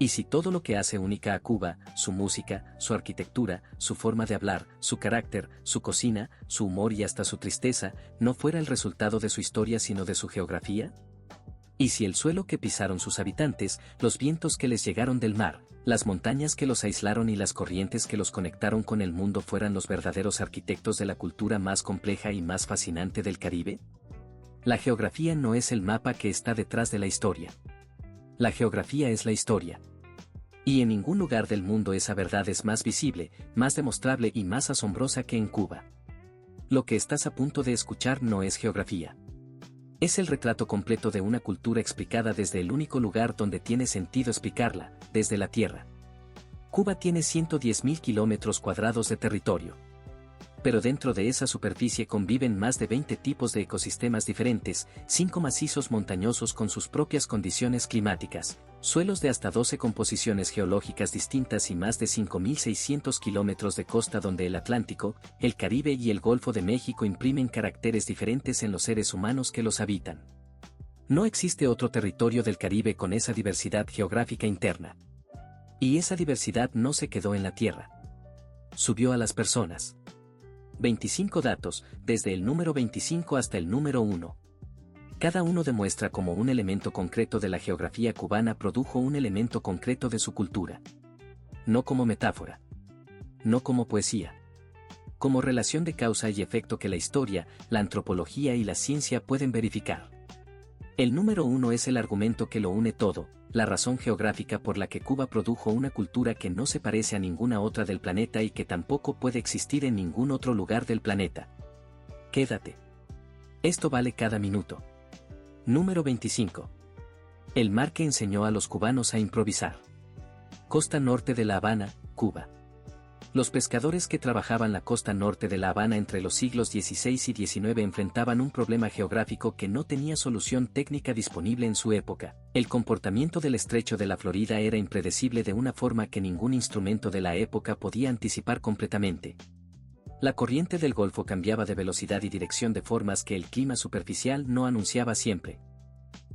Y si todo lo que hace única a Cuba, su música, su arquitectura, su forma de hablar, su carácter, su cocina, su humor y hasta su tristeza, no fuera el resultado de su historia sino de su geografía? Y si el suelo que pisaron sus habitantes, los vientos que les llegaron del mar, las montañas que los aislaron y las corrientes que los conectaron con el mundo fueran los verdaderos arquitectos de la cultura más compleja y más fascinante del Caribe? La geografía no es el mapa que está detrás de la historia. La geografía es la historia. Y en ningún lugar del mundo esa verdad es más visible, más demostrable y más asombrosa que en Cuba. Lo que estás a punto de escuchar no es geografía. Es el retrato completo de una cultura explicada desde el único lugar donde tiene sentido explicarla, desde la tierra. Cuba tiene 110.000 kilómetros cuadrados de territorio. Pero dentro de esa superficie conviven más de 20 tipos de ecosistemas diferentes, 5 macizos montañosos con sus propias condiciones climáticas, suelos de hasta 12 composiciones geológicas distintas y más de 5.600 kilómetros de costa donde el Atlántico, el Caribe y el Golfo de México imprimen caracteres diferentes en los seres humanos que los habitan. No existe otro territorio del Caribe con esa diversidad geográfica interna. Y esa diversidad no se quedó en la tierra. Subió a las personas. 25 datos, desde el número 25 hasta el número 1. Cada uno demuestra cómo un elemento concreto de la geografía cubana produjo un elemento concreto de su cultura. No como metáfora. No como poesía. Como relación de causa y efecto que la historia, la antropología y la ciencia pueden verificar. El número 1 es el argumento que lo une todo, la razón geográfica por la que Cuba produjo una cultura que no se parece a ninguna otra del planeta y que tampoco puede existir en ningún otro lugar del planeta. Quédate. Esto vale cada minuto. Número 25. El mar que enseñó a los cubanos a improvisar. Costa norte de La Habana, Cuba. Los pescadores que trabajaban la costa norte de La Habana entre los siglos XVI y XIX enfrentaban un problema geográfico que no tenía solución técnica disponible en su época. El comportamiento del estrecho de la Florida era impredecible de una forma que ningún instrumento de la época podía anticipar completamente. La corriente del Golfo cambiaba de velocidad y dirección de formas que el clima superficial no anunciaba siempre.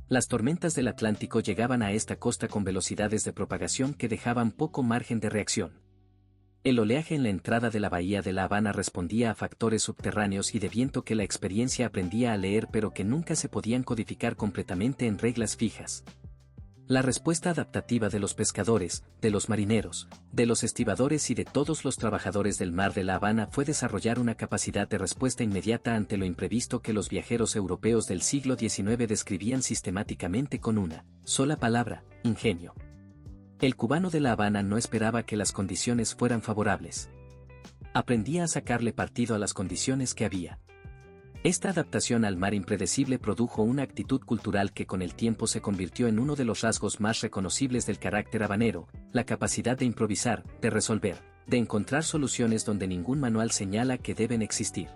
Las tormentas del Atlántico llegaban a esta costa con velocidades de propagación que dejaban poco margen de reacción. El oleaje en la entrada de la bahía de La Habana respondía a factores subterráneos y de viento que la experiencia aprendía a leer pero que nunca se podían codificar completamente en reglas fijas. La respuesta adaptativa de los pescadores, de los marineros, de los estibadores y de todos los trabajadores del mar de La Habana fue desarrollar una capacidad de respuesta inmediata ante lo imprevisto que los viajeros europeos del siglo XIX describían sistemáticamente con una sola palabra: ingenio. El cubano de La Habana no esperaba que las condiciones fueran favorables. Aprendía a sacarle partido a las condiciones que había. Esta adaptación al mar impredecible produjo una actitud cultural que con el tiempo se convirtió en uno de los rasgos más reconocibles del carácter habanero, la capacidad de improvisar, de resolver, de encontrar soluciones donde ningún manual señala que deben existir.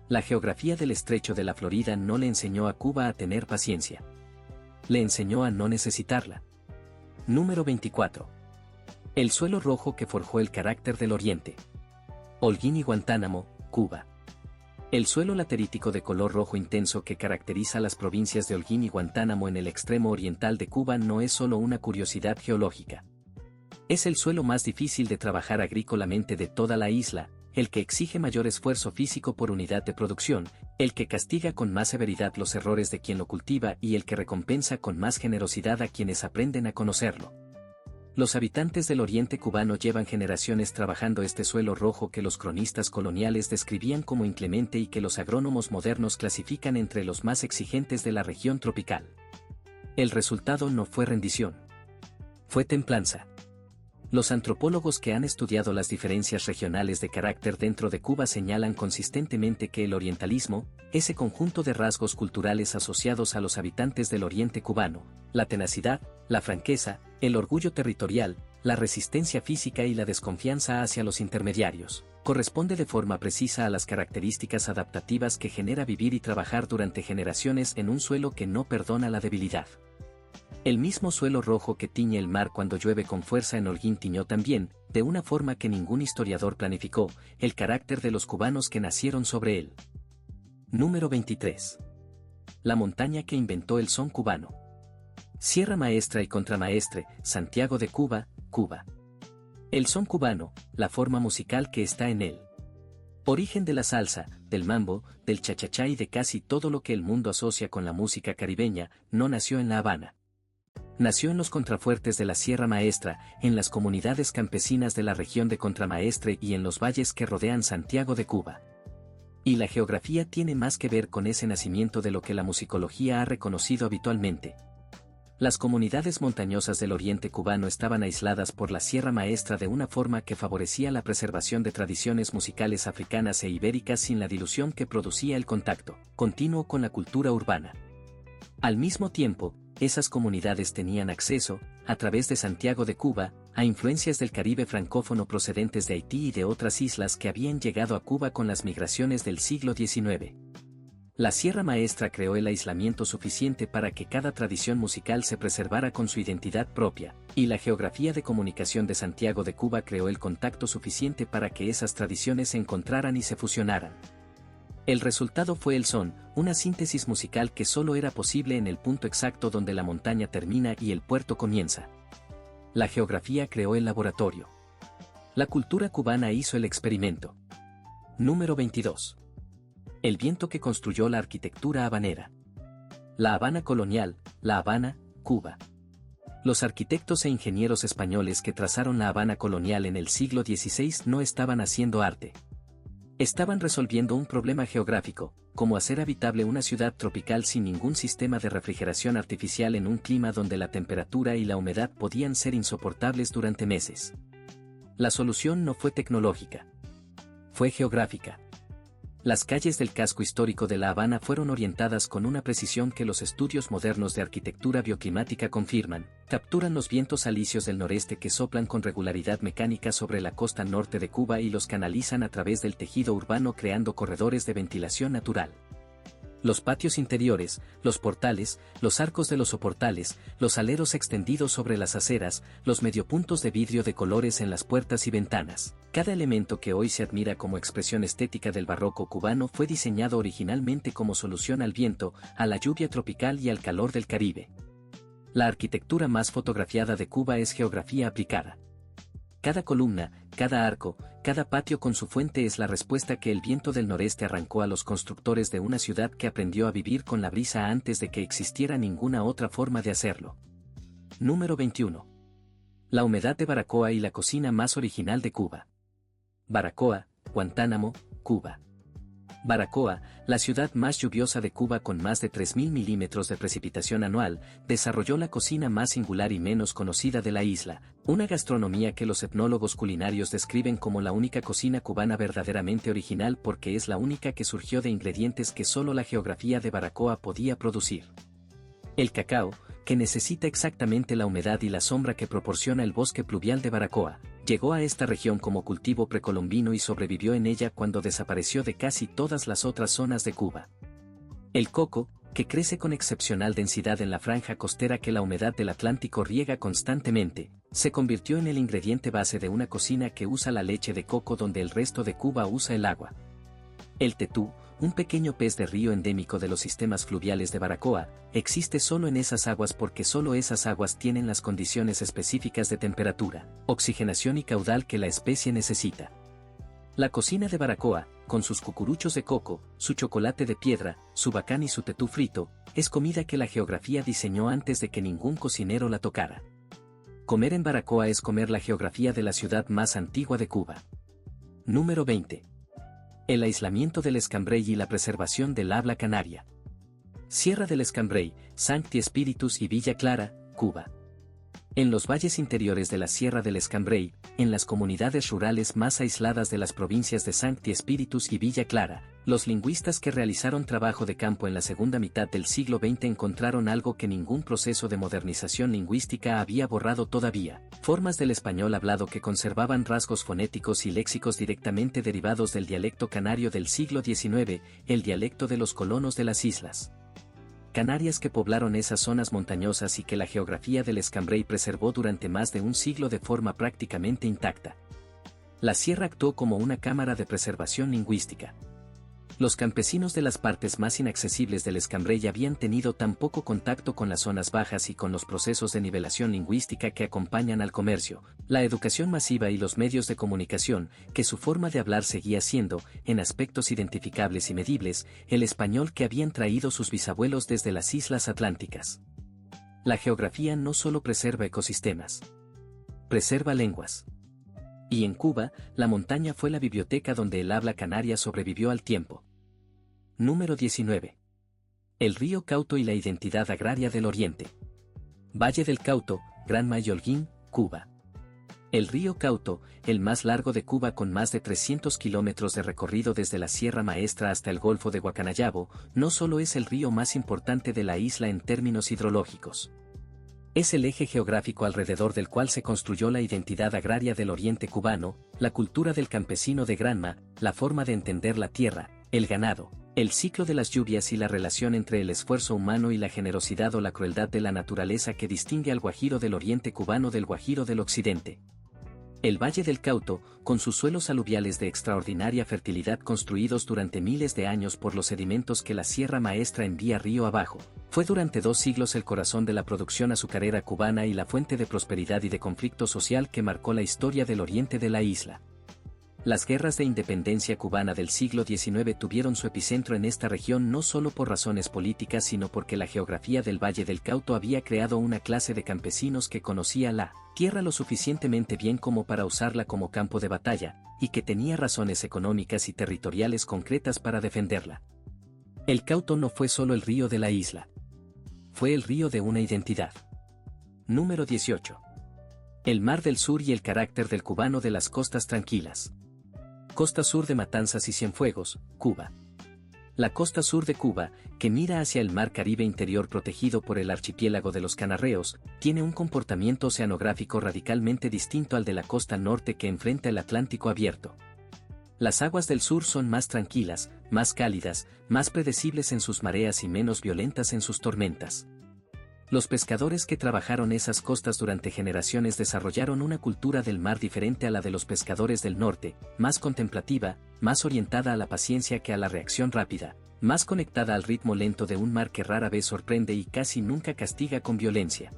La geografía del estrecho de la Florida no le enseñó a Cuba a tener paciencia. Le enseñó a no necesitarla. Número 24. El suelo rojo que forjó el carácter del Oriente. Holguín y Guantánamo, Cuba. El suelo laterítico de color rojo intenso que caracteriza las provincias de Holguín y Guantánamo en el extremo oriental de Cuba no es solo una curiosidad geológica. Es el suelo más difícil de trabajar agrícolamente de toda la isla, el que exige mayor esfuerzo físico por unidad de producción, el que castiga con más severidad los errores de quien lo cultiva y el que recompensa con más generosidad a quienes aprenden a conocerlo. Los habitantes del oriente cubano llevan generaciones trabajando este suelo rojo que los cronistas coloniales describían como inclemente y que los agrónomos modernos clasifican entre los más exigentes de la región tropical. El resultado no fue rendición. Fue templanza. Los antropólogos que han estudiado las diferencias regionales de carácter dentro de Cuba señalan consistentemente que el orientalismo, ese conjunto de rasgos culturales asociados a los habitantes del oriente cubano, la tenacidad, la franqueza, el orgullo territorial, la resistencia física y la desconfianza hacia los intermediarios, corresponde de forma precisa a las características adaptativas que genera vivir y trabajar durante generaciones en un suelo que no perdona la debilidad. El mismo suelo rojo que tiñe el mar cuando llueve con fuerza en Holguín tiñó también, de una forma que ningún historiador planificó, el carácter de los cubanos que nacieron sobre él. Número 23. La montaña que inventó el son cubano. Sierra Maestra y Contramaestre, Santiago de Cuba, Cuba. El son cubano, la forma musical que está en él. Origen de la salsa, del mambo, del cha-cha-cha y de casi todo lo que el mundo asocia con la música caribeña, no nació en La Habana. Nació en los contrafuertes de la Sierra Maestra, en las comunidades campesinas de la región de Contramaestre y en los valles que rodean Santiago de Cuba. Y la geografía tiene más que ver con ese nacimiento de lo que la musicología ha reconocido habitualmente. Las comunidades montañosas del oriente cubano estaban aisladas por la Sierra Maestra de una forma que favorecía la preservación de tradiciones musicales africanas e ibéricas sin la dilución que producía el contacto continuo con la cultura urbana. Al mismo tiempo, esas comunidades tenían acceso, a través de Santiago de Cuba, a influencias del Caribe francófono procedentes de Haití y de otras islas que habían llegado a Cuba con las migraciones del siglo XIX. La Sierra Maestra creó el aislamiento suficiente para que cada tradición musical se preservara con su identidad propia, y la geografía de comunicación de Santiago de Cuba creó el contacto suficiente para que esas tradiciones se encontraran y se fusionaran. El resultado fue el son, una síntesis musical que solo era posible en el punto exacto donde la montaña termina y el puerto comienza. La geografía creó el laboratorio. La cultura cubana hizo el experimento. Número 22. El viento que construyó la arquitectura habanera. La Habana colonial, La Habana, Cuba. Los arquitectos e ingenieros españoles que trazaron la Habana colonial en el siglo XVI no estaban haciendo arte. Estaban resolviendo un problema geográfico, como hacer habitable una ciudad tropical sin ningún sistema de refrigeración artificial en un clima donde la temperatura y la humedad podían ser insoportables durante meses. La solución no fue tecnológica. Fue geográfica. Las calles del casco histórico de La Habana fueron orientadas con una precisión que los estudios modernos de arquitectura bioclimática confirman. Capturan los vientos alisios del noreste que soplan con regularidad mecánica sobre la costa norte de Cuba y los canalizan a través del tejido urbano creando corredores de ventilación natural. Los patios interiores, los portales, los arcos de los soportales, los aleros extendidos sobre las aceras, los mediopuntos de vidrio de colores en las puertas y ventanas. Cada elemento que hoy se admira como expresión estética del barroco cubano fue diseñado originalmente como solución al viento, a la lluvia tropical y al calor del Caribe. La arquitectura más fotografiada de Cuba es geografía aplicada. Cada columna, cada arco, cada patio con su fuente es la respuesta que el viento del noreste arrancó a los constructores de una ciudad que aprendió a vivir con la brisa antes de que existiera ninguna otra forma de hacerlo. Número 21. La humedad de Baracoa y la cocina más original de Cuba. Baracoa, Guantánamo, Cuba. Baracoa, la ciudad más lluviosa de Cuba con más de 3.000 milímetros de precipitación anual, desarrolló la cocina más singular y menos conocida de la isla, una gastronomía que los etnólogos culinarios describen como la única cocina cubana verdaderamente original porque es la única que surgió de ingredientes que solo la geografía de Baracoa podía producir. El cacao, que necesita exactamente la humedad y la sombra que proporciona el bosque pluvial de Baracoa, llegó a esta región como cultivo precolombino y sobrevivió en ella cuando desapareció de casi todas las otras zonas de Cuba. El coco, que crece con excepcional densidad en la franja costera que la humedad del Atlántico riega constantemente, se convirtió en el ingrediente base de una cocina que usa la leche de coco donde el resto de Cuba usa el agua. El tetú, un pequeño pez de río endémico de los sistemas fluviales de Baracoa, existe solo en esas aguas porque solo esas aguas tienen las condiciones específicas de temperatura, oxigenación y caudal que la especie necesita. La cocina de Baracoa, con sus cucuruchos de coco, su chocolate de piedra, su bacán y su tetú frito, es comida que la geografía diseñó antes de que ningún cocinero la tocara. Comer en Baracoa es comer la geografía de la ciudad más antigua de Cuba. Número 20. El aislamiento del Escambray y la preservación del habla canaria. Sierra del Escambray, Sancti Spíritus y Villa Clara, Cuba. En los valles interiores de la Sierra del Escambray, en las comunidades rurales más aisladas de las provincias de Sancti Spíritus y Villa Clara, los lingüistas que realizaron trabajo de campo en la segunda mitad del siglo XX encontraron algo que ningún proceso de modernización lingüística había borrado todavía: formas del español hablado que conservaban rasgos fonéticos y léxicos directamente derivados del dialecto canario del siglo XIX, el dialecto de los colonos de las islas Canarias que poblaron esas zonas montañosas y que la geografía del Escambray preservó durante más de un siglo de forma prácticamente intacta. La sierra actuó como una cámara de preservación lingüística. Los campesinos de las partes más inaccesibles del Escambray habían tenido tan poco contacto con las zonas bajas y con los procesos de nivelación lingüística que acompañan al comercio, la educación masiva y los medios de comunicación, que su forma de hablar seguía siendo, en aspectos identificables y medibles, el español que habían traído sus bisabuelos desde las islas atlánticas. La geografía no solo preserva ecosistemas, preserva lenguas. Y en Cuba, la montaña fue la biblioteca donde el habla canaria sobrevivió al tiempo. Número 19. El río Cauto y la identidad agraria del Oriente. Valle del Cauto, Gran Mayolguín, Cuba. El río Cauto, el más largo de Cuba con más de 300 kilómetros de recorrido desde la Sierra Maestra hasta el Golfo de Guacanayabo, no solo es el río más importante de la isla en términos hidrológicos. Es el eje geográfico alrededor del cual se construyó la identidad agraria del oriente cubano, la cultura del campesino de Granma, la forma de entender la tierra, el ganado, el ciclo de las lluvias y la relación entre el esfuerzo humano y la generosidad o la crueldad de la naturaleza que distingue al Guajiro del oriente cubano del Guajiro del occidente. El Valle del Cauto, con sus suelos aluviales de extraordinaria fertilidad construidos durante miles de años por los sedimentos que la Sierra Maestra envía río abajo, fue durante 2 siglos el corazón de la producción azucarera cubana y la fuente de prosperidad y de conflicto social que marcó la historia del oriente de la isla. Las guerras de independencia cubana del siglo XIX tuvieron su epicentro en esta región no solo por razones políticas sino porque la geografía del Valle del Cauto había creado una clase de campesinos que conocía la tierra lo suficientemente bien como para usarla como campo de batalla, y que tenía razones económicas y territoriales concretas para defenderla. El Cauto no fue solo el río de la isla. Fue el río de una identidad. Número 18. El Mar del Sur y el carácter del cubano de las costas tranquilas. Costa sur de Matanzas y Cienfuegos, Cuba. La costa sur de Cuba, que mira hacia el mar Caribe interior protegido por el archipiélago de los Canarreos, tiene un comportamiento oceanográfico radicalmente distinto al de la costa norte que enfrenta el Atlántico abierto. Las aguas del sur son más tranquilas, más cálidas, más predecibles en sus mareas y menos violentas en sus tormentas. Los pescadores que trabajaron esas costas durante generaciones desarrollaron una cultura del mar diferente a la de los pescadores del norte, más contemplativa, más orientada a la paciencia que a la reacción rápida, más conectada al ritmo lento de un mar que rara vez sorprende y casi nunca castiga con violencia.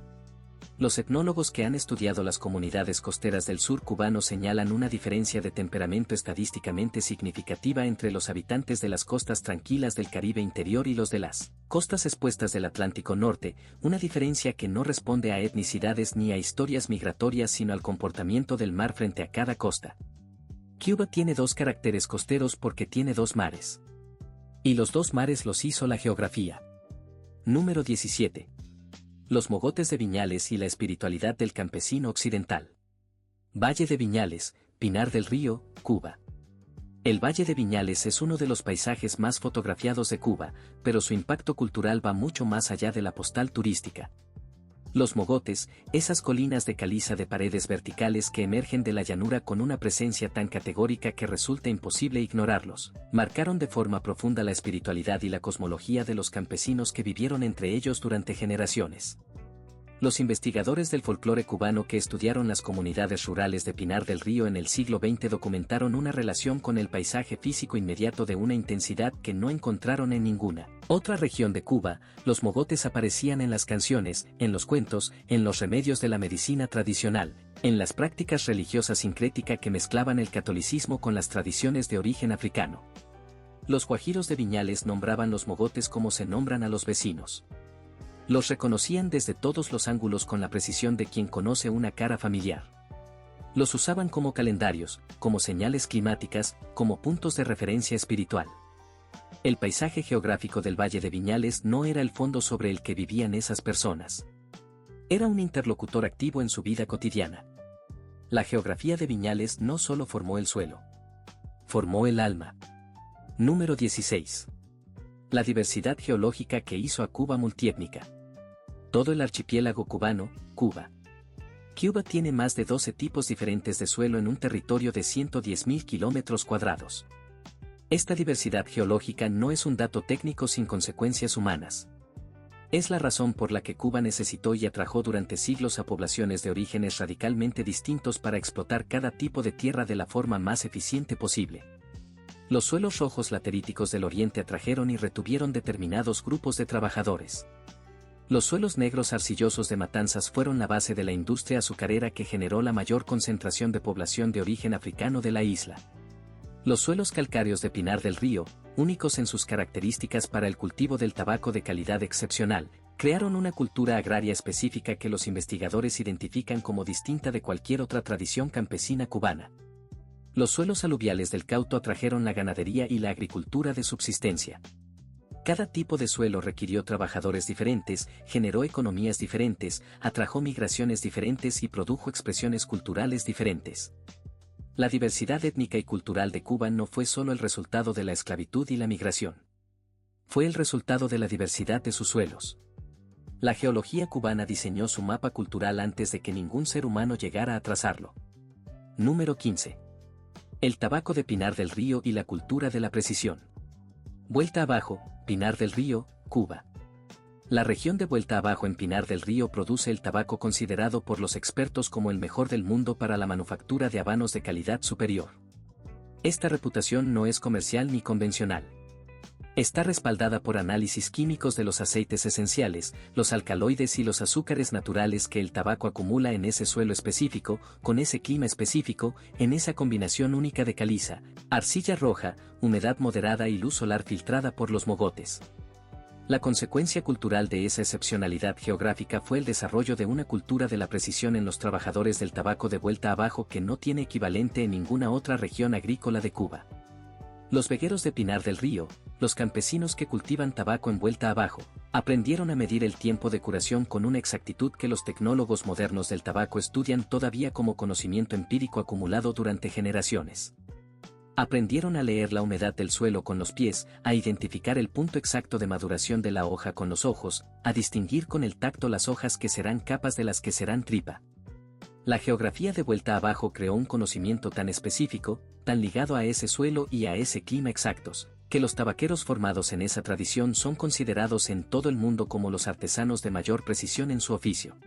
Los etnólogos que han estudiado las comunidades costeras del sur cubano señalan una diferencia de temperamento estadísticamente significativa entre los habitantes de las costas tranquilas del Caribe interior y los de las costas expuestas del Atlántico Norte, una diferencia que no responde a etnicidades ni a historias migratorias sino al comportamiento del mar frente a cada costa. Cuba tiene 2 caracteres costeros porque tiene 2 mares. Y los 2 mares los hizo la geografía. Número 17. Los mogotes de Viñales y la espiritualidad del campesino occidental. Valle de Viñales, Pinar del Río, Cuba. El Valle de Viñales es uno de los paisajes más fotografiados de Cuba, pero su impacto cultural va mucho más allá de la postal turística. Los mogotes, esas colinas de caliza de paredes verticales que emergen de la llanura con una presencia tan categórica que resulta imposible ignorarlos, marcaron de forma profunda la espiritualidad y la cosmología de los campesinos que vivieron entre ellos durante generaciones. Los investigadores del folclore cubano que estudiaron las comunidades rurales de Pinar del Río en el siglo XX documentaron una relación con el paisaje físico inmediato de una intensidad que no encontraron en ninguna otra región de Cuba. Los mogotes aparecían en las canciones, en los cuentos, en los remedios de la medicina tradicional, en las prácticas religiosas sincrética que mezclaban el catolicismo con las tradiciones de origen africano. Los guajiros de Viñales nombraban los mogotes como se nombran a los vecinos. Los reconocían desde todos los ángulos con la precisión de quien conoce una cara familiar. Los usaban como calendarios, como señales climáticas, como puntos de referencia espiritual. El paisaje geográfico del Valle de Viñales no era el fondo sobre el que vivían esas personas. Era un interlocutor activo en su vida cotidiana. La geografía de Viñales no solo formó el suelo. Formó el alma. Número 16. La diversidad geológica que hizo a Cuba multiétnica. Todo el archipiélago cubano, Cuba. Cuba tiene más de 12 tipos diferentes de suelo en un territorio de 110.000 kilómetros cuadrados. Esta diversidad geológica no es un dato técnico sin consecuencias humanas. Es la razón por la que Cuba necesitó y atrajo durante siglos a poblaciones de orígenes radicalmente distintos para explotar cada tipo de tierra de la forma más eficiente posible. Los suelos rojos lateríticos del oriente atrajeron y retuvieron determinados grupos de trabajadores. Los suelos negros arcillosos de Matanzas fueron la base de la industria azucarera que generó la mayor concentración de población de origen africano de la isla. Los suelos calcáreos de Pinar del Río, únicos en sus características para el cultivo del tabaco de calidad excepcional, crearon una cultura agraria específica que los investigadores identifican como distinta de cualquier otra tradición campesina cubana. Los suelos aluviales del Cauto atrajeron la ganadería y la agricultura de subsistencia. Cada tipo de suelo requirió trabajadores diferentes, generó economías diferentes, atrajo migraciones diferentes y produjo expresiones culturales diferentes. La diversidad étnica y cultural de Cuba no fue solo el resultado de la esclavitud y la migración. Fue el resultado de la diversidad de sus suelos. La geología cubana diseñó su mapa cultural antes de que ningún ser humano llegara a trazarlo. Número 15. El tabaco de Pinar del Río y la cultura de la precisión. Vuelta Abajo, Pinar del Río, Cuba. La región de Vuelta Abajo en Pinar del Río produce el tabaco considerado por los expertos como el mejor del mundo para la manufactura de habanos de calidad superior. Esta reputación no es comercial ni convencional. Está respaldada por análisis químicos de los aceites esenciales, los alcaloides y los azúcares naturales que el tabaco acumula en ese suelo específico, con ese clima específico, en esa combinación única de caliza, arcilla roja, humedad moderada y luz solar filtrada por los mogotes. La consecuencia cultural de esa excepcionalidad geográfica fue el desarrollo de una cultura de la precisión en los trabajadores del tabaco de Vuelta Abajo que no tiene equivalente en ninguna otra región agrícola de Cuba. Los vegueros de Pinar del Río, los campesinos que cultivan tabaco en Vuelta Abajo, aprendieron a medir el tiempo de curación con una exactitud que los tecnólogos modernos del tabaco estudian todavía como conocimiento empírico acumulado durante generaciones. Aprendieron a leer la humedad del suelo con los pies, a identificar el punto exacto de maduración de la hoja con los ojos, a distinguir con el tacto las hojas que serán capas de las que serán tripa. La geografía de Vuelta Abajo creó un conocimiento tan específico, tan ligado a ese suelo y a ese clima exactos, que los tabaqueros formados en esa tradición son considerados en todo el mundo como los artesanos de mayor precisión en su oficio.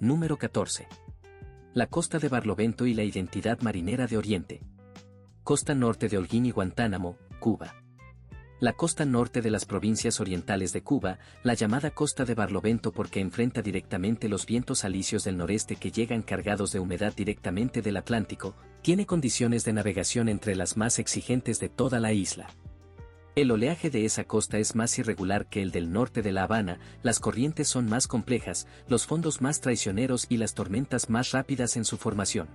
Número 14. La costa de Barlovento y la identidad marinera de Oriente. Costa norte de Holguín y Guantánamo, Cuba. La costa norte de las provincias orientales de Cuba, la llamada costa de Barlovento porque enfrenta directamente los vientos alisios del noreste que llegan cargados de humedad directamente del Atlántico, tiene condiciones de navegación entre las más exigentes de toda la isla. El oleaje de esa costa es más irregular que el del norte de La Habana, las corrientes son más complejas, los fondos más traicioneros y las tormentas más rápidas en su formación.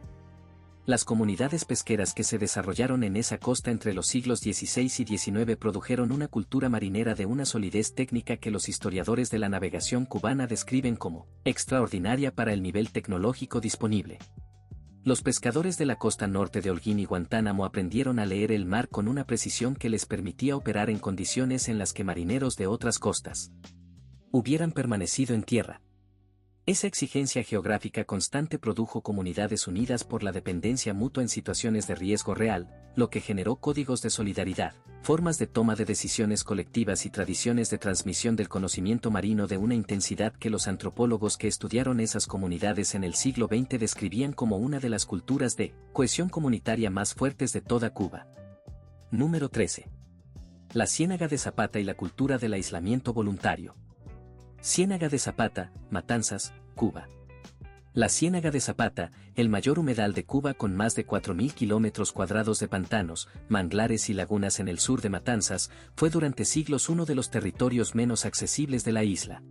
Las comunidades pesqueras que se desarrollaron en esa costa entre los siglos XVI y XIX produjeron una cultura marinera de una solidez técnica que los historiadores de la navegación cubana describen como extraordinaria para el nivel tecnológico disponible. Los pescadores de la costa norte de Holguín y Guantánamo aprendieron a leer el mar con una precisión que les permitía operar en condiciones en las que marineros de otras costas hubieran permanecido en tierra. Esa exigencia geográfica constante produjo comunidades unidas por la dependencia mutua en situaciones de riesgo real, lo que generó códigos de solidaridad, formas de toma de decisiones colectivas y tradiciones de transmisión del conocimiento marino de una intensidad que los antropólogos que estudiaron esas comunidades en el siglo XX describían como una de las culturas de cohesión comunitaria más fuertes de toda Cuba. Número 13. La Ciénaga de Zapata y la cultura del aislamiento voluntario. Ciénaga de Zapata, Matanzas, Cuba. La Ciénaga de Zapata, el mayor humedal de Cuba con más de 4.000 kilómetros cuadrados de pantanos, manglares y lagunas en el sur de Matanzas, fue durante siglos uno de los territorios menos accesibles de la isla.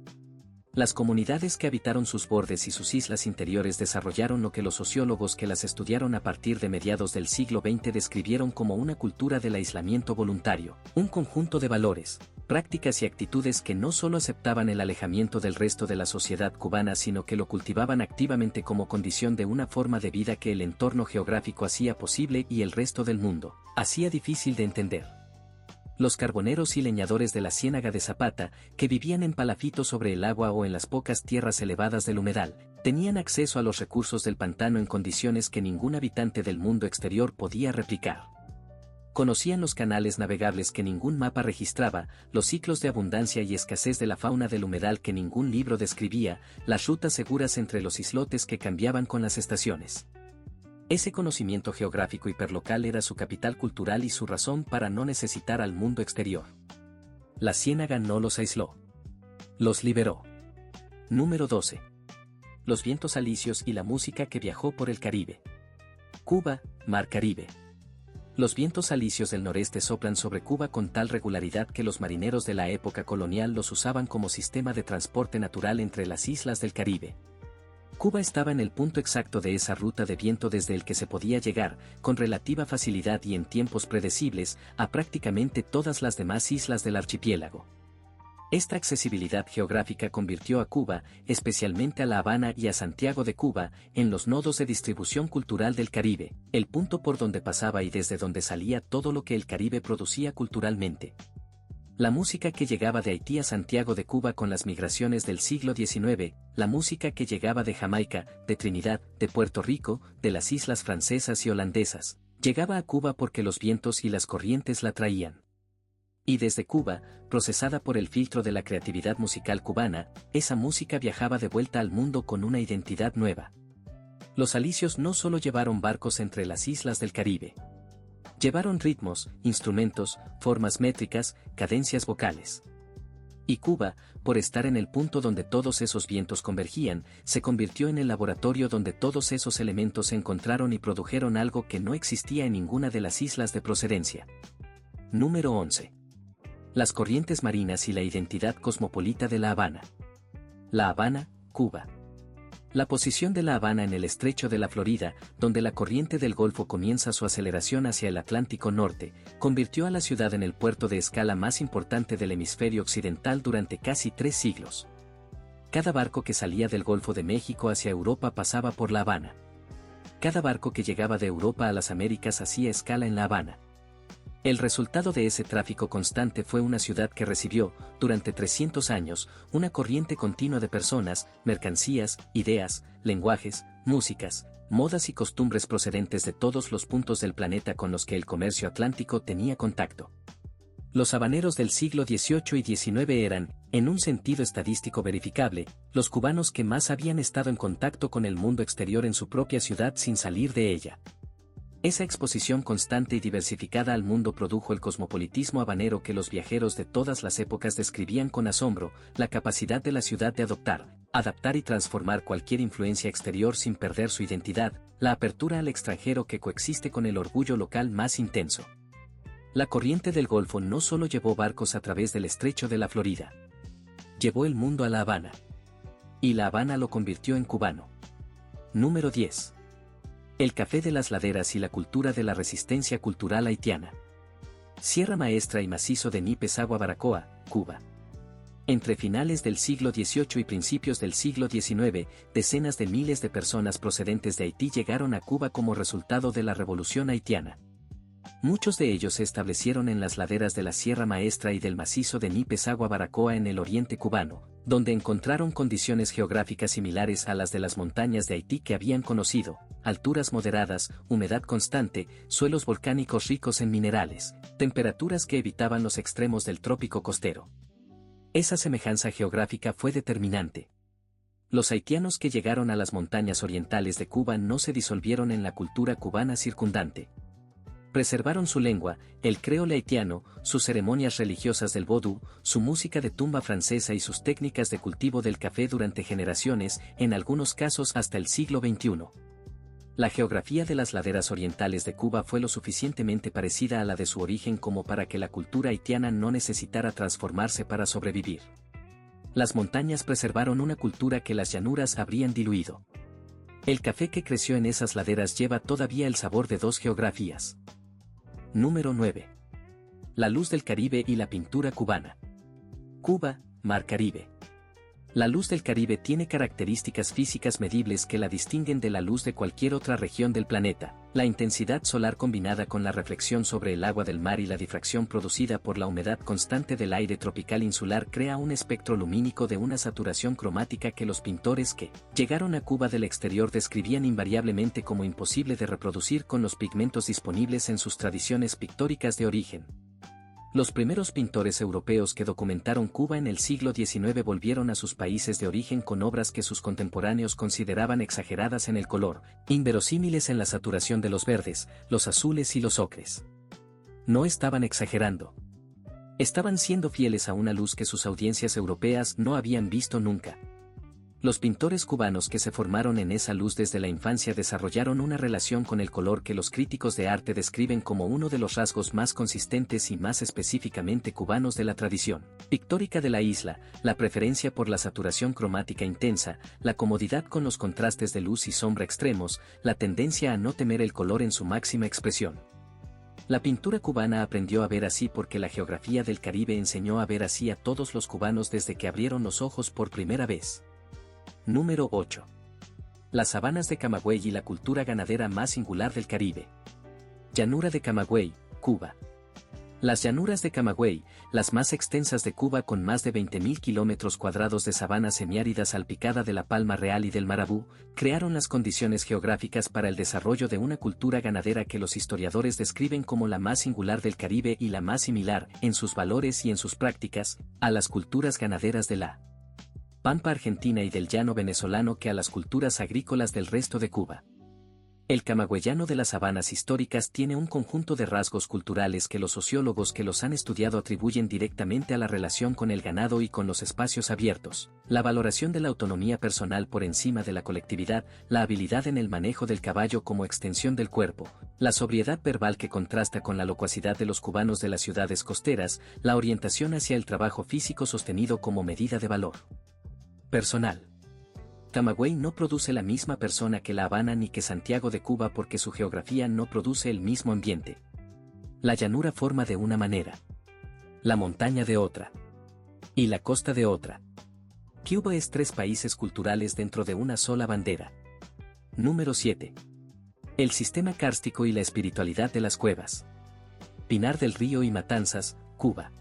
Las comunidades que habitaron sus bordes y sus islas interiores desarrollaron lo que los sociólogos que las estudiaron a partir de mediados del siglo XX describieron como una cultura del aislamiento voluntario, un conjunto de valores, prácticas y actitudes que no solo aceptaban el alejamiento del resto de la sociedad cubana sino que lo cultivaban activamente como condición de una forma de vida que el entorno geográfico hacía posible y el resto del mundo hacía difícil de entender. Los carboneros y leñadores de la Ciénaga de Zapata, que vivían en palafitos sobre el agua o en las pocas tierras elevadas del humedal, tenían acceso a los recursos del pantano en condiciones que ningún habitante del mundo exterior podía replicar. Conocían los canales navegables que ningún mapa registraba, los ciclos de abundancia y escasez de la fauna del humedal que ningún libro describía, las rutas seguras entre los islotes que cambiaban con las estaciones. Ese conocimiento geográfico hiperlocal era su capital cultural y su razón para no necesitar al mundo exterior. La ciénaga no los aisló. Los liberó. Número 12. Los vientos alisios y la música que viajó por el Caribe. Cuba, Mar Caribe. Los vientos alisios del noreste soplan sobre Cuba con tal regularidad que los marineros de la época colonial los usaban como sistema de transporte natural entre las islas del Caribe. Cuba estaba en el punto exacto de esa ruta de viento desde el que se podía llegar, con relativa facilidad y en tiempos predecibles, a prácticamente todas las demás islas del archipiélago. Esta accesibilidad geográfica convirtió a Cuba, especialmente a La Habana y a Santiago de Cuba, en los nodos de distribución cultural del Caribe, el punto por donde pasaba y desde donde salía todo lo que el Caribe producía culturalmente. La música que llegaba de Haití a Santiago de Cuba con las migraciones del siglo XIX, la música que llegaba de Jamaica, de Trinidad, de Puerto Rico, de las islas francesas y holandesas, llegaba a Cuba porque los vientos y las corrientes la traían. Y desde Cuba, procesada por el filtro de la creatividad musical cubana, esa música viajaba de vuelta al mundo con una identidad nueva. Los alisios no solo llevaron barcos entre las islas del Caribe. Llevaron ritmos, instrumentos, formas métricas, cadencias vocales. Y Cuba, por estar en el punto donde todos esos vientos convergían, se convirtió en el laboratorio donde todos esos elementos se encontraron y produjeron algo que no existía en ninguna de las islas de procedencia. Número 11. Las corrientes marinas y la identidad cosmopolita de La Habana. La Habana, Cuba. La posición de La Habana en el estrecho de la Florida, donde la corriente del Golfo comienza su aceleración hacia el Atlántico Norte, convirtió a la ciudad en el puerto de escala más importante del hemisferio occidental durante casi 3 siglos. Cada barco que salía del Golfo de México hacia Europa pasaba por La Habana. Cada barco que llegaba de Europa a las Américas hacía escala en La Habana. El resultado de ese tráfico constante fue una ciudad que recibió, durante 300 años, una corriente continua de personas, mercancías, ideas, lenguajes, músicas, modas y costumbres procedentes de todos los puntos del planeta con los que el comercio atlántico tenía contacto. Los habaneros del siglo XVIII y XIX eran, en un sentido estadístico verificable, los cubanos que más habían estado en contacto con el mundo exterior en su propia ciudad sin salir de ella. Esa exposición constante y diversificada al mundo produjo el cosmopolitismo habanero que los viajeros de todas las épocas describían con asombro, la capacidad de la ciudad de adaptar y transformar cualquier influencia exterior sin perder su identidad, la apertura al extranjero que coexiste con el orgullo local más intenso. La corriente del Golfo no solo llevó barcos a través del estrecho de la Florida. Llevó el mundo a La Habana. Y La Habana lo convirtió en cubano. Número 10. El café de las laderas y la cultura de la resistencia cultural haitiana. Sierra Maestra y macizo de Nipesaguá Baracoa, Cuba. Entre finales del siglo XVIII y principios del siglo XIX, decenas de miles de personas procedentes de Haití llegaron a Cuba como resultado de la Revolución haitiana. Muchos de ellos se establecieron en las laderas de la Sierra Maestra y del macizo de Nipesaguá Baracoa en el oriente cubano, donde encontraron condiciones geográficas similares a las de las montañas de Haití que habían conocido, alturas moderadas, humedad constante, suelos volcánicos ricos en minerales, temperaturas que evitaban los extremos del trópico costero. Esa semejanza geográfica fue determinante. Los haitianos que llegaron a las montañas orientales de Cuba no se disolvieron en la cultura cubana circundante. Preservaron su lengua, el creole haitiano, sus ceremonias religiosas del vodú, su música de tumba francesa y sus técnicas de cultivo del café durante generaciones, en algunos casos hasta el siglo XXI. La geografía de las laderas orientales de Cuba fue lo suficientemente parecida a la de su origen como para que la cultura haitiana no necesitara transformarse para sobrevivir. Las montañas preservaron una cultura que las llanuras habrían diluido. El café que creció en esas laderas lleva todavía el sabor de 2 geografías. Número 9. La luz del Caribe y la pintura cubana. Cuba, Mar Caribe. La luz del Caribe tiene características físicas medibles que la distinguen de la luz de cualquier otra región del planeta. La intensidad solar combinada con la reflexión sobre el agua del mar y la difracción producida por la humedad constante del aire tropical insular crea un espectro lumínico de una saturación cromática que los pintores que llegaron a Cuba del exterior describían invariablemente como imposible de reproducir con los pigmentos disponibles en sus tradiciones pictóricas de origen. Los primeros pintores europeos que documentaron Cuba en el siglo XIX volvieron a sus países de origen con obras que sus contemporáneos consideraban exageradas en el color, inverosímiles en la saturación de los verdes, los azules y los ocres. No estaban exagerando. Estaban siendo fieles a una luz que sus audiencias europeas no habían visto nunca. Los pintores cubanos que se formaron en esa luz desde la infancia desarrollaron una relación con el color que los críticos de arte describen como uno de los rasgos más consistentes y más específicamente cubanos de la tradición pictórica de la isla, la preferencia por la saturación cromática intensa, la comodidad con los contrastes de luz y sombra extremos, la tendencia a no temer el color en su máxima expresión. La pintura cubana aprendió a ver así porque la geografía del Caribe enseñó a ver así a todos los cubanos desde que abrieron los ojos por primera vez. Número 8. Las sabanas de Camagüey y la cultura ganadera más singular del Caribe. Llanura de Camagüey, Cuba. Las llanuras de Camagüey, las más extensas de Cuba con más de 20.000 kilómetros cuadrados de sabana semiárida salpicada de la palma real y del marabú, crearon las condiciones geográficas para el desarrollo de una cultura ganadera que los historiadores describen como la más singular del Caribe y la más similar, en sus valores y en sus prácticas, a las culturas ganaderas de la pampa argentina y del llano venezolano que a las culturas agrícolas del resto de Cuba. El camagüeyano de las sabanas históricas tiene un conjunto de rasgos culturales que los sociólogos que los han estudiado atribuyen directamente a la relación con el ganado y con los espacios abiertos, la valoración de la autonomía personal por encima de la colectividad, la habilidad en el manejo del caballo como extensión del cuerpo, la sobriedad verbal que contrasta con la locuacidad de los cubanos de las ciudades costeras, la orientación hacia el trabajo físico sostenido como medida de valor personal. Camagüey no produce la misma persona que La Habana ni que Santiago de Cuba porque su geografía no produce el mismo ambiente. La llanura forma de una manera, la montaña de otra, y la costa de otra. Cuba es 3 países culturales dentro de una sola bandera. Número 7. El sistema kárstico y la espiritualidad de las cuevas. Pinar del Río y Matanzas, Cuba.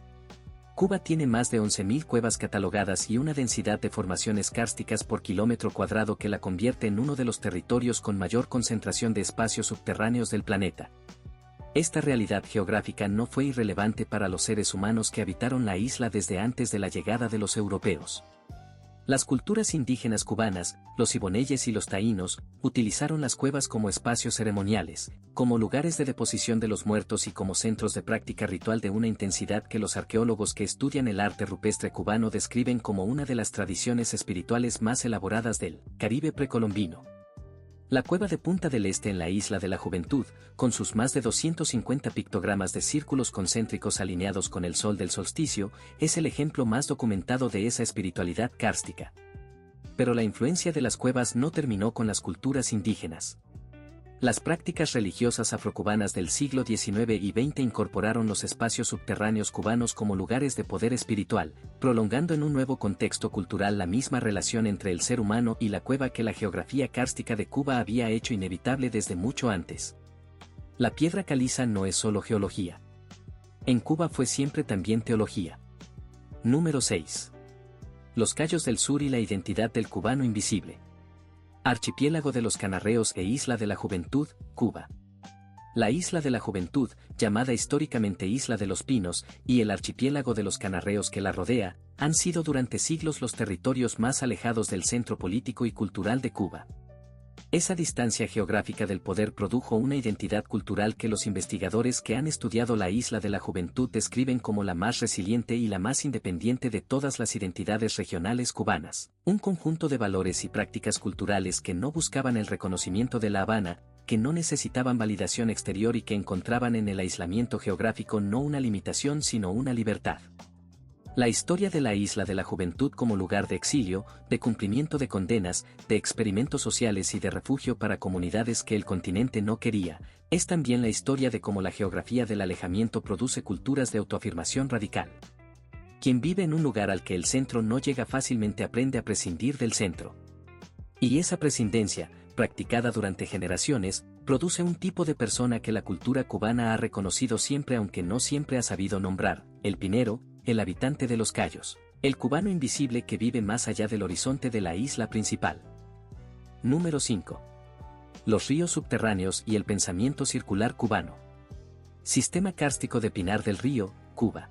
Cuba tiene más de 11.000 cuevas catalogadas y una densidad de formaciones kársticas por kilómetro cuadrado que la convierte en uno de los territorios con mayor concentración de espacios subterráneos del planeta. Esta realidad geográfica no fue irrelevante para los seres humanos que habitaron la isla desde antes de la llegada de los europeos. Las culturas indígenas cubanas, los iboneyes y los taínos, utilizaron las cuevas como espacios ceremoniales, como lugares de deposición de los muertos y como centros de práctica ritual de una intensidad que los arqueólogos que estudian el arte rupestre cubano describen como una de las tradiciones espirituales más elaboradas del Caribe precolombino. La cueva de Punta del Este en la Isla de la Juventud, con sus más de 250 pictogramas de círculos concéntricos alineados con el sol del solsticio, es el ejemplo más documentado de esa espiritualidad kárstica. Pero la influencia de las cuevas no terminó con las culturas indígenas. Las prácticas religiosas afrocubanas del siglo XIX y XX incorporaron los espacios subterráneos cubanos como lugares de poder espiritual, prolongando en un nuevo contexto cultural la misma relación entre el ser humano y la cueva que la geografía kárstica de Cuba había hecho inevitable desde mucho antes. La piedra caliza no es solo geología. En Cuba fue siempre también teología. Número 6. Los Cayos del Sur y la identidad del cubano invisible. Archipiélago de los Canarreos e Isla de la Juventud, Cuba. La Isla de la Juventud, llamada históricamente Isla de los Pinos, y el archipiélago de los Canarreos que la rodea, han sido durante siglos los territorios más alejados del centro político y cultural de Cuba. Esa distancia geográfica del poder produjo una identidad cultural que los investigadores que han estudiado la Isla de la Juventud describen como la más resiliente y la más independiente de todas las identidades regionales cubanas. Un conjunto de valores y prácticas culturales que no buscaban el reconocimiento de La Habana, que no necesitaban validación exterior y que encontraban en el aislamiento geográfico no una limitación sino una libertad. La historia de la Isla de la Juventud como lugar de exilio, de cumplimiento de condenas, de experimentos sociales y de refugio para comunidades que el continente no quería, es también la historia de cómo la geografía del alejamiento produce culturas de autoafirmación radical. Quien vive en un lugar al que el centro no llega fácilmente aprende a prescindir del centro. Y esa prescindencia, practicada durante generaciones, produce un tipo de persona que la cultura cubana ha reconocido siempre aunque no siempre ha sabido nombrar, el pinero, el habitante de los Cayos, el cubano invisible que vive más allá del horizonte de la isla principal. Número 5. Los ríos subterráneos y el pensamiento circular cubano. Sistema kárstico de Pinar del Río, Cuba.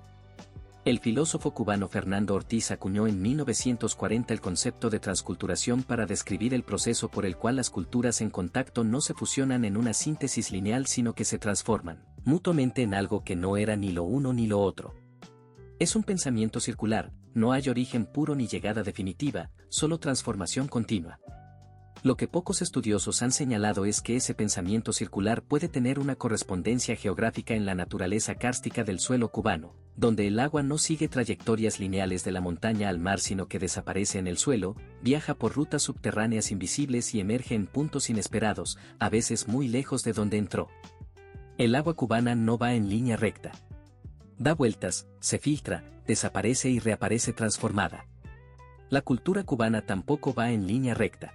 El filósofo cubano Fernando Ortiz acuñó en 1940 el concepto de transculturación para describir el proceso por el cual las culturas en contacto no se fusionan en una síntesis lineal sino que se transforman mutuamente en algo que no era ni lo uno ni lo otro. Es un pensamiento circular, no hay origen puro ni llegada definitiva, solo transformación continua. Lo que pocos estudiosos han señalado es que ese pensamiento circular puede tener una correspondencia geográfica en la naturaleza kárstica del suelo cubano, donde el agua no sigue trayectorias lineales de la montaña al mar sino que desaparece en el suelo, viaja por rutas subterráneas invisibles y emerge en puntos inesperados, a veces muy lejos de donde entró. El agua cubana no va en línea recta. Da vueltas, se filtra, desaparece y reaparece transformada. La cultura cubana tampoco va en línea recta.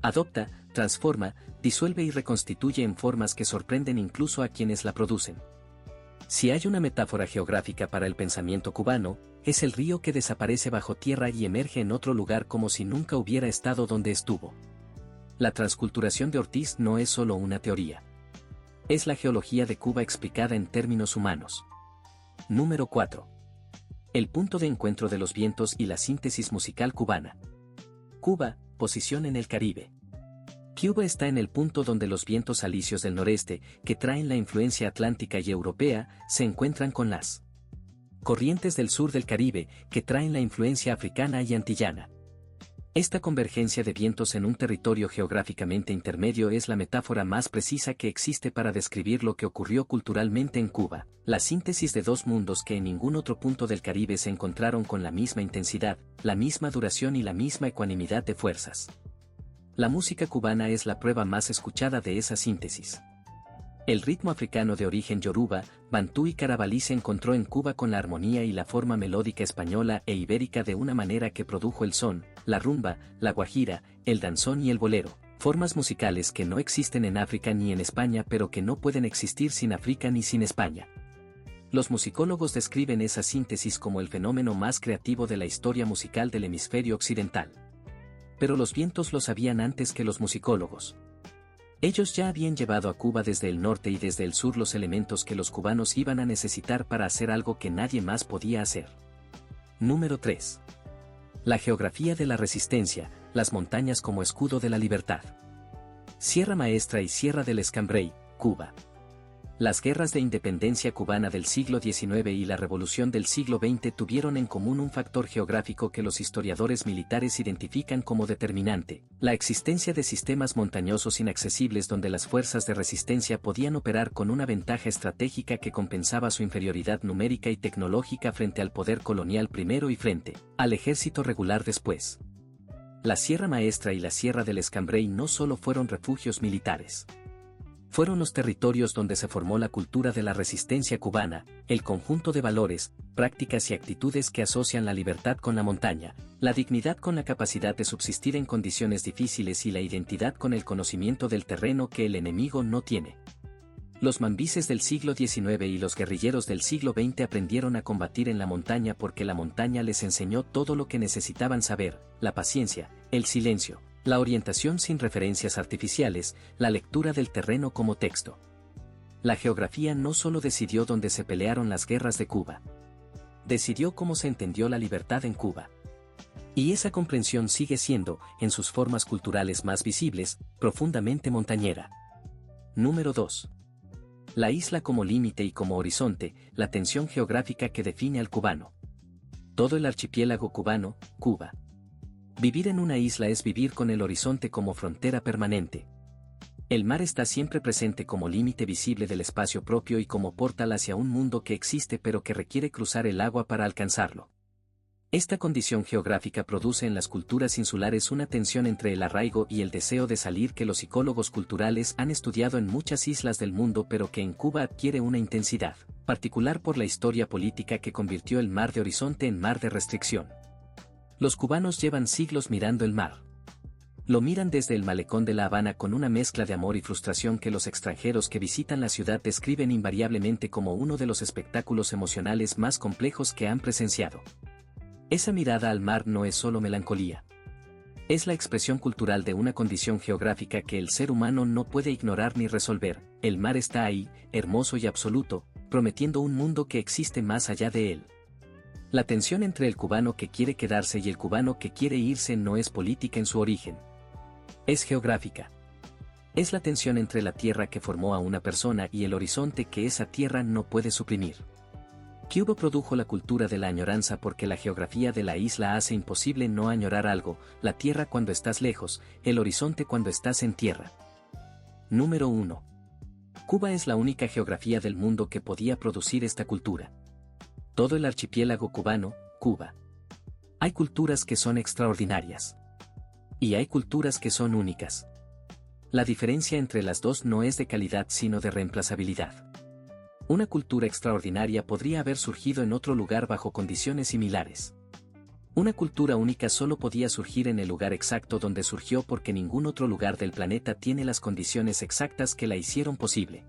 Adopta, transforma, disuelve y reconstituye en formas que sorprenden incluso a quienes la producen. Si hay una metáfora geográfica para el pensamiento cubano, es el río que desaparece bajo tierra y emerge en otro lugar como si nunca hubiera estado donde estuvo. La transculturación de Ortiz no es solo una teoría. Es la geología de Cuba explicada en términos humanos. Número 4. El punto de encuentro de los vientos y la síntesis musical cubana. Cuba, posición en el Caribe. Cuba está en el punto donde los vientos alisios del noreste, que traen la influencia atlántica y europea, se encuentran con las corrientes del sur del Caribe, que traen la influencia africana y antillana. Esta convergencia de vientos en un territorio geográficamente intermedio es la metáfora más precisa que existe para describir lo que ocurrió culturalmente en Cuba, la síntesis de dos mundos que en ningún otro punto del Caribe se encontraron con la misma intensidad, la misma duración y la misma ecuanimidad de fuerzas. La música cubana es la prueba más escuchada de esa síntesis. El ritmo africano de origen yoruba, bantú y carabalí se encontró en Cuba con la armonía y la forma melódica española e ibérica de una manera que produjo el son, la rumba, la guajira, el danzón y el bolero, formas musicales que no existen en África ni en España pero que no pueden existir sin África ni sin España. Los musicólogos describen esa síntesis como el fenómeno más creativo de la historia musical del hemisferio occidental. Pero los vientos lo sabían antes que los musicólogos. Ellos ya habían llevado a Cuba desde el norte y desde el sur los elementos que los cubanos iban a necesitar para hacer algo que nadie más podía hacer. Número 3. La geografía de la resistencia, las montañas como escudo de la libertad. Sierra Maestra y Sierra del Escambray, Cuba. Las guerras de independencia cubana del siglo XIX y la revolución del siglo XX tuvieron en común un factor geográfico que los historiadores militares identifican como determinante, la existencia de sistemas montañosos inaccesibles donde las fuerzas de resistencia podían operar con una ventaja estratégica que compensaba su inferioridad numérica y tecnológica frente al poder colonial primero y frente al ejército regular después. La Sierra Maestra y la Sierra del Escambray no solo fueron refugios militares. Fueron los territorios donde se formó la cultura de la resistencia cubana, el conjunto de valores, prácticas y actitudes que asocian la libertad con la montaña, la dignidad con la capacidad de subsistir en condiciones difíciles y la identidad con el conocimiento del terreno que el enemigo no tiene. Los mambises del siglo XIX y los guerrilleros del siglo XX aprendieron a combatir en la montaña porque la montaña les enseñó todo lo que necesitaban saber, la paciencia, el silencio, la orientación sin referencias artificiales, la lectura del terreno como texto. La geografía no solo decidió dónde se pelearon las guerras de Cuba. Decidió cómo se entendió la libertad en Cuba. Y esa comprensión sigue siendo, en sus formas culturales más visibles, profundamente montañera. Número 2. La isla como límite y como horizonte, la tensión geográfica que define al cubano. Todo el archipiélago cubano, Cuba. Vivir en una isla es vivir con el horizonte como frontera permanente. El mar está siempre presente como límite visible del espacio propio y como portal hacia un mundo que existe pero que requiere cruzar el agua para alcanzarlo. Esta condición geográfica produce en las culturas insulares una tensión entre el arraigo y el deseo de salir que los psicólogos culturales han estudiado en muchas islas del mundo pero que en Cuba adquiere una intensidad particular por la historia política que convirtió el mar de horizonte en mar de restricción. Los cubanos llevan siglos mirando el mar. Lo miran desde el malecón de La Habana con una mezcla de amor y frustración que los extranjeros que visitan la ciudad describen invariablemente como uno de los espectáculos emocionales más complejos que han presenciado. Esa mirada al mar no es solo melancolía. Es la expresión cultural de una condición geográfica que el ser humano no puede ignorar ni resolver. El mar está ahí, hermoso y absoluto, prometiendo un mundo que existe más allá de él. La tensión entre el cubano que quiere quedarse y el cubano que quiere irse no es política en su origen. Es geográfica. Es la tensión entre la tierra que formó a una persona y el horizonte que esa tierra no puede suprimir. Cuba produjo la cultura de la añoranza porque la geografía de la isla hace imposible no añorar algo, la tierra cuando estás lejos, el horizonte cuando estás en tierra. Número 1. Cuba es la única geografía del mundo que podía producir esta cultura. Todo el archipiélago cubano, Cuba. Hay culturas que son extraordinarias. Y hay culturas que son únicas. La diferencia entre las dos no es de calidad sino de reemplazabilidad. Una cultura extraordinaria podría haber surgido en otro lugar bajo condiciones similares. Una cultura única solo podía surgir en el lugar exacto donde surgió porque ningún otro lugar del planeta tiene las condiciones exactas que la hicieron posible.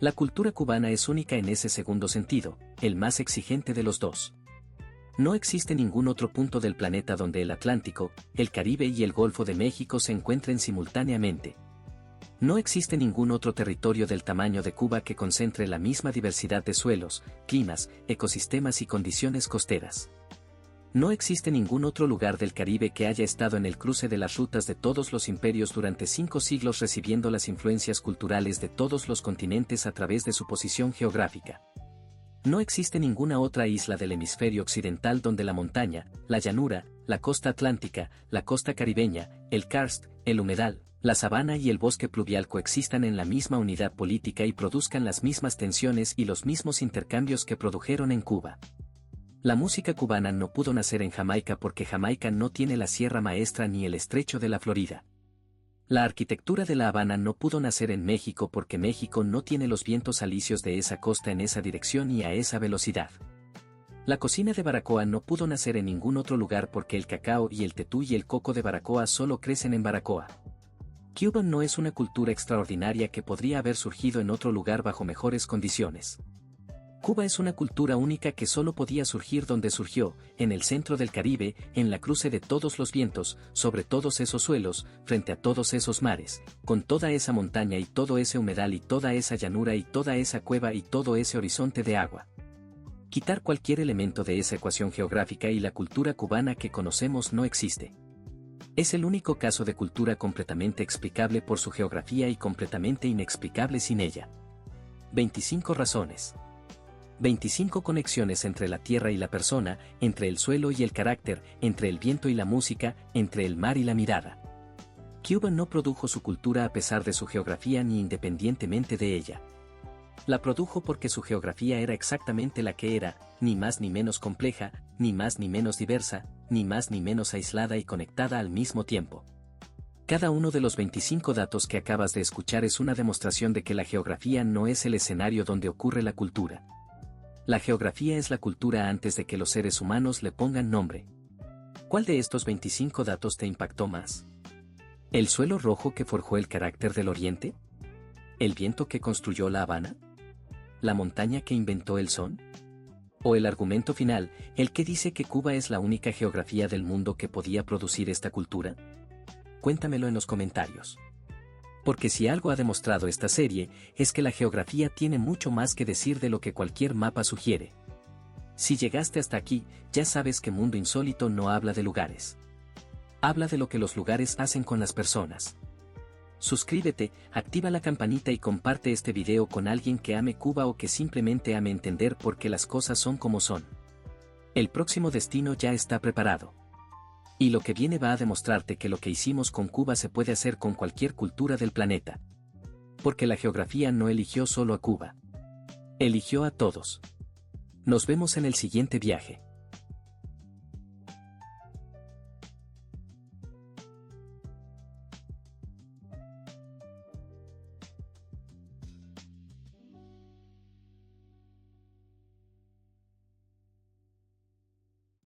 La cultura cubana es única en ese segundo sentido, el más exigente de los dos. No existe ningún otro punto del planeta donde el Atlántico, el Caribe y el Golfo de México se encuentren simultáneamente. No existe ningún otro territorio del tamaño de Cuba que concentre la misma diversidad de suelos, climas, ecosistemas y condiciones costeras. No existe ningún otro lugar del Caribe que haya estado en el cruce de las rutas de todos los imperios durante 5 siglos recibiendo las influencias culturales de todos los continentes a través de su posición geográfica. No existe ninguna otra isla del hemisferio occidental donde la montaña, la llanura, la costa atlántica, la costa caribeña, el karst, el humedal, la sabana y el bosque pluvial coexistan en la misma unidad política y produzcan las mismas tensiones y los mismos intercambios que produjeron en Cuba. La música cubana no pudo nacer en Jamaica porque Jamaica no tiene la Sierra Maestra ni el Estrecho de la Florida. La arquitectura de La Habana no pudo nacer en México porque México no tiene los vientos alisios de esa costa en esa dirección y a esa velocidad. La cocina de Baracoa no pudo nacer en ningún otro lugar porque el cacao y el tetú y el coco de Baracoa solo crecen en Baracoa. Cuba no es una cultura extraordinaria que podría haber surgido en otro lugar bajo mejores condiciones. Cuba es una cultura única que solo podía surgir donde surgió, en el centro del Caribe, en la cruce de todos los vientos, sobre todos esos suelos, frente a todos esos mares, con toda esa montaña y todo ese humedal y toda esa llanura y toda esa cueva y todo ese horizonte de agua. Quitar cualquier elemento de esa ecuación geográfica y la cultura cubana que conocemos no existe. Es el único caso de cultura completamente explicable por su geografía y completamente inexplicable sin ella. 25 razones. 25 conexiones entre la tierra y la persona, entre el suelo y el carácter, entre el viento y la música, entre el mar y la mirada. Cuba no produjo su cultura a pesar de su geografía ni independientemente de ella. La produjo porque su geografía era exactamente la que era, ni más ni menos compleja, ni más ni menos diversa, ni más ni menos aislada y conectada al mismo tiempo. Cada uno de los 25 datos que acabas de escuchar es una demostración de que la geografía no es el escenario donde ocurre la cultura. La geografía es la cultura antes de que los seres humanos le pongan nombre. ¿Cuál de estos 25 datos te impactó más? ¿El suelo rojo que forjó el carácter del Oriente? ¿El viento que construyó La Habana? ¿La montaña que inventó el son? ¿O el argumento final, el que dice que Cuba es la única geografía del mundo que podía producir esta cultura? Cuéntamelo en los comentarios. Porque si algo ha demostrado esta serie, es que la geografía tiene mucho más que decir de lo que cualquier mapa sugiere. Si llegaste hasta aquí, ya sabes que Mundo Insólito no habla de lugares. Habla de lo que los lugares hacen con las personas. Suscríbete, activa la campanita y comparte este video con alguien que ame Cuba o que simplemente ame entender por qué las cosas son como son. El próximo destino ya está preparado. Y lo que viene va a demostrarte que lo que hicimos con Cuba se puede hacer con cualquier cultura del planeta. Porque la geografía no eligió solo a Cuba. Eligió a todos. Nos vemos en el siguiente viaje.